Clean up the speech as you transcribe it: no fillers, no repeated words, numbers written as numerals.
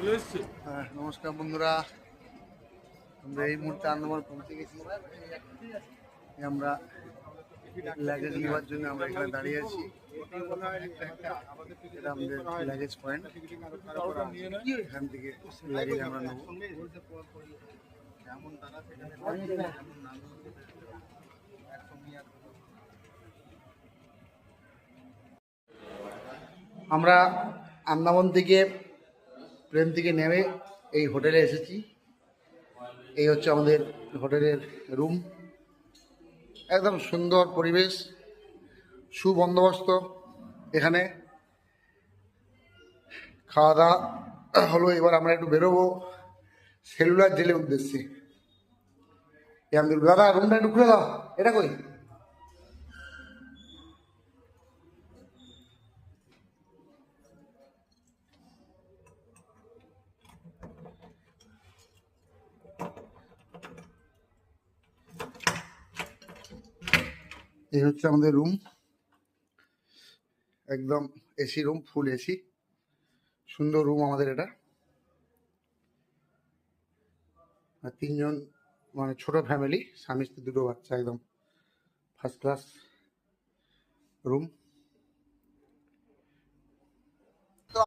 নমস্কার বন্ধুরা, আমরা এই মুহূর্তে আন্দামান পৌঁছে গেছি। আমরা লাগেজ নেওয়ার জন্য আমরা এখানে দাঁড়িয়ে আছি। এটা আমাদের লাগেজ পয়েন্ট, এখান থেকে লাগেজ আমরা নেব। আমরা আন্দামান থেকে ট্রেন থেকে নেমে এই হোটেলে এসেছি। এই হচ্ছে আমাদের হোটেলের রুম। একদম সুন্দর পরিবেশ, সুবন্দোবস্ত। এখানে খাওয়া দাওয়া হলো। এবার আমরা একটু বেরোবো সেলুলার জেলের উদ্দেশ্যে। দাদা, রুমটা একটু খুলে দাও। এটা কই? এই হচ্ছে আমাদের রুম, একদম এসি রুম, ফুল এসি, সুন্দর রুম আমাদের এটা। আর তিনজন, মানে ছোট ফ্যামিলি, স্বামী স্ত্রী দুটো বাচ্চা, একদম ফার্স্ট ক্লাস রুম।